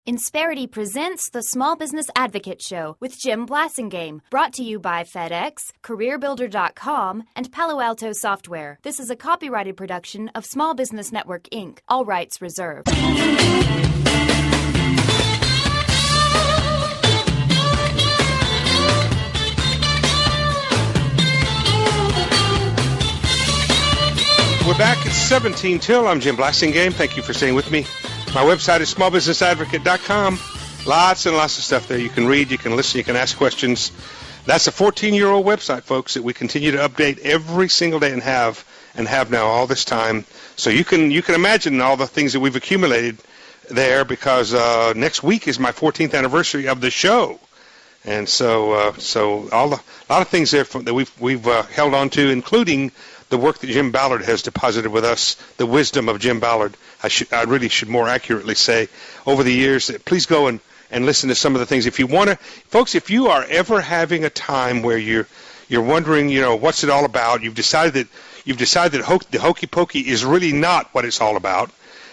Insperity presents the Small Business Advocate Show with Jim Blasingame, brought to you by FedEx, CareerBuilder.com, and Palo Alto Software. This is a copyrighted production of Small Business Network, Inc., all rights reserved. We're back at 17 till. I'm Jim Blasingame. Thank you for staying with me. My website is smallbusinessadvocate.com. Lots and lots of stuff there. You can read, you can listen, you can ask questions. That's a 14-year-old website, folks, that we continue to update every single day and have now all this time. So you can imagine all the things that we've accumulated there, because next week is my 14th anniversary of the show. And so a lot of things there that we've held on to, including the work that Jim Ballard has deposited with us, the wisdom of Jim Ballard, I really should more accurately say, over the years. Please go and listen to some of the things. If you want to, folks, if you are ever having a time where you're wondering, what's it all about, you've decided that the hokey pokey is really not what it's all about,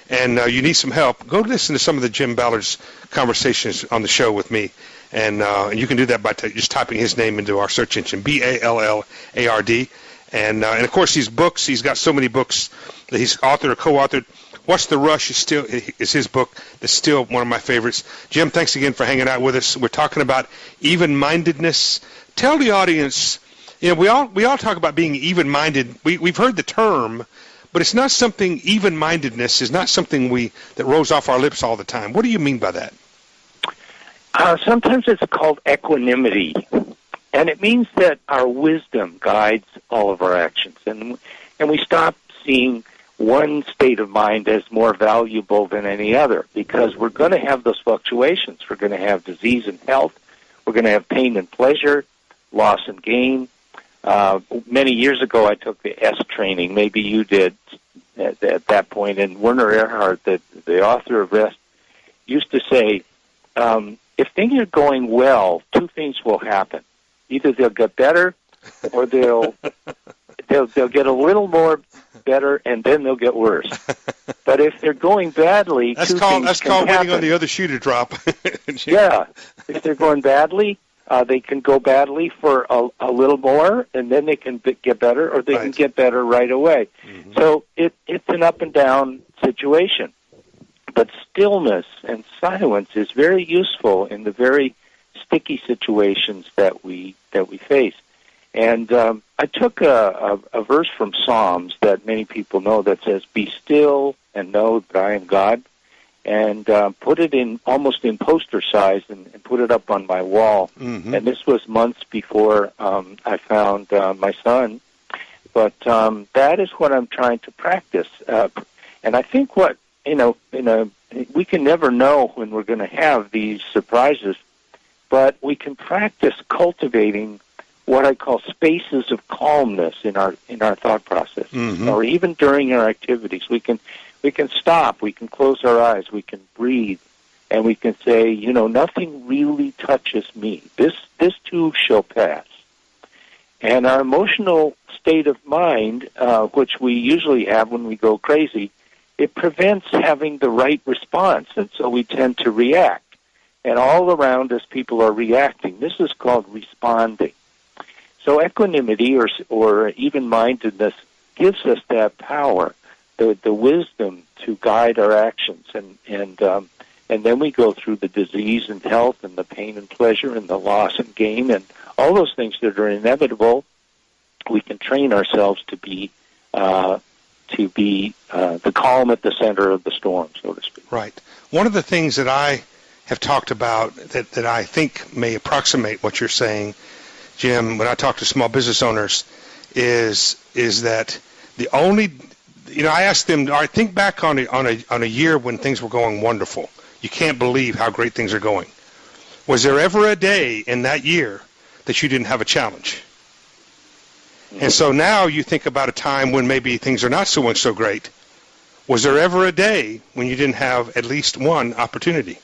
and you need some help, go listen to some of the Jim Ballard's conversations on the show with me. And you can do that by just typing his name into our search engine, Ballard. And of course, these books, he's got so many books that he's authored or co-authored. What's the Rush is his book that's still one of my favorites. Jim, thanks again for hanging out with us. We're talking about even-mindedness. Tell the audience, we all talk about being even-minded. We've heard the term, but it's not something, even-mindedness is not something that rolls off our lips all the time. What do you mean by that? Sometimes it's called equanimity. And it means that our wisdom guides all of our actions, and we stop seeing one state of mind as more valuable than any other, because we're going to have those fluctuations. We're going to have disease and health. We're going to have pain and pleasure, loss and gain. Many years ago, I took the S training. Maybe you did at that point. And Werner Erhard, the author of Rest, used to say, if things are going well, two things will happen. Either they'll get better, or they'll get a little more better, and then they'll get worse. But if they're going badly, that's called waiting on the other shoe to drop. Yeah, if they're going badly, they can go badly for a little more, and then they can get better, or they can get better right away. Mm-hmm. So it's an up and down situation. But stillness and silence is very useful in the very sticky situations that we face. And I took a verse from Psalms that many people know that says, "Be still and know that I am God," and put it almost in poster size and put it up on my wall. Mm-hmm. And this was months before I found my son. But that is what I'm trying to practice. And I think we can never know when we're going to have these surprises, but we can practice cultivating what I call spaces of calmness in our thought process, mm-hmm. or even during our activities. We can stop, we can close our eyes, we can breathe, and we can say, nothing really touches me. This too shall pass. And our emotional state of mind, which we usually have when we go crazy, it prevents having the right response, and so we tend to react. And all around us, people are reacting. This is called responding. So equanimity or even-mindedness gives us that power, the wisdom to guide our actions, and then we go through the disease and health and the pain and pleasure and the loss and gain and all those things that are inevitable. We can train ourselves to be the calm at the center of the storm, so to speak. Right. One of the things that I have talked about that I think may approximate what you're saying, Jim, when I talk to small business owners, is that the only, I ask them, all right, think back on a year when things were going wonderful. You can't believe how great things are going. Was there ever a day in that year that you didn't have a challenge? And so now you think about a time when maybe things are not so great. Was there ever a day when you didn't have at least one opportunity?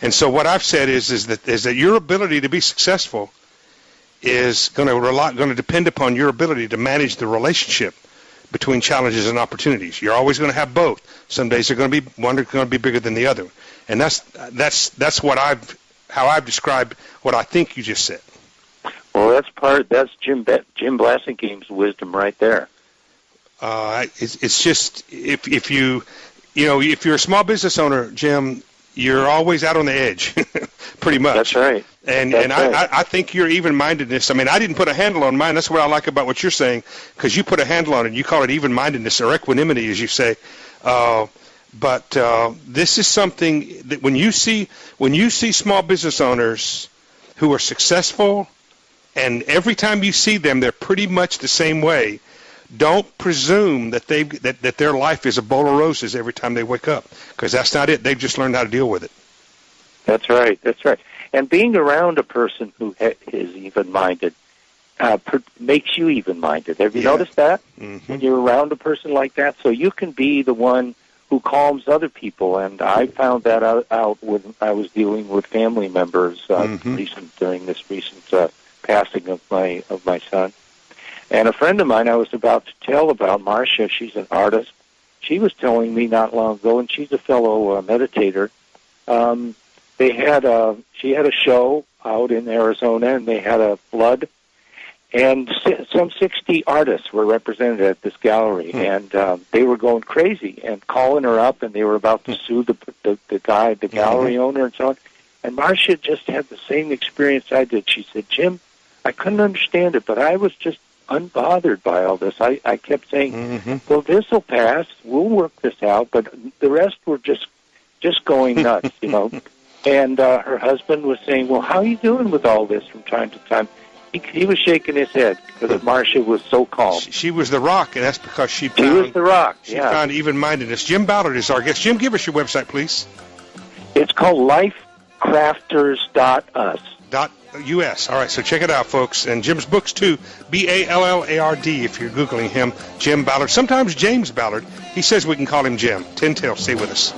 And so what I've said is that your ability to be successful is going to depend upon your ability to manage the relationship between challenges and opportunities. You're always going to have both. Some days one are going to be bigger than the other, and that's how I've described what I think you just said. Well, that's Jim Blasingame's wisdom right there. It's just if you're a small business owner, Jim, you're always out on the edge, pretty much. That's right. And right. I think your even-mindedness, I mean, I didn't put a handle on mine. That's what I like about what you're saying, because you put a handle on it. You call it even-mindedness or equanimity, as you say. But this is something that when you see small business owners who are successful, and every time you see them, they're pretty much the same way, don't presume that that their life is a bowl of roses every time they wake up, because that's not it. They've just learned how to deal with it. That's right. That's right. And being around a person who is even-minded makes you even-minded. Have you noticed that? Mm-hmm. When you're around a person like that, so you can be the one who calms other people. And I found that out when I was dealing with family members during this recent passing of my son. And a friend of mine I was about to tell about, Marcia, she's an artist. She was telling me not long ago, and she's a fellow meditator. She had a show out in Arizona, and they had a flood, and some 60 artists were represented at this gallery, and they were going crazy and calling her up, and they were about to sue the gallery owner and so on. And Marcia just had the same experience I did. She said, Jim, I couldn't understand it, but I was just unbothered by all this. I kept saying, well, this will pass. We'll work this out. But the rest were just going nuts, And her husband was saying, well, how are you doing with all this from time to time? He was shaking his head because Marcia was so calm. She was the rock, and that's because she was the rock. She found even-mindedness. Jim Ballard is our guest. Jim, give us your website, please. It's called lifecrafters.us. .us. All right, so check it out, folks. And Jim's books, too, Ballard, if you're Googling him, Jim Ballard. Sometimes James Ballard. He says we can call him Jim. 10 till. Stay with us.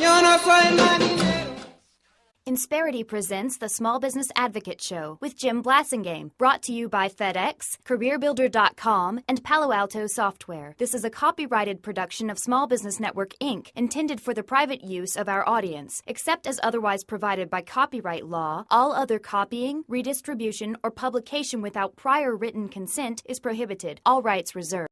Insperity presents the Small Business Advocate Show with Jim Blasingame, brought to you by FedEx, CareerBuilder.com, and Palo Alto Software. This is a copyrighted production of Small Business Network, Inc., intended for the private use of our audience. Except as otherwise provided by copyright law, all other copying, redistribution, or publication without prior written consent is prohibited. All rights reserved.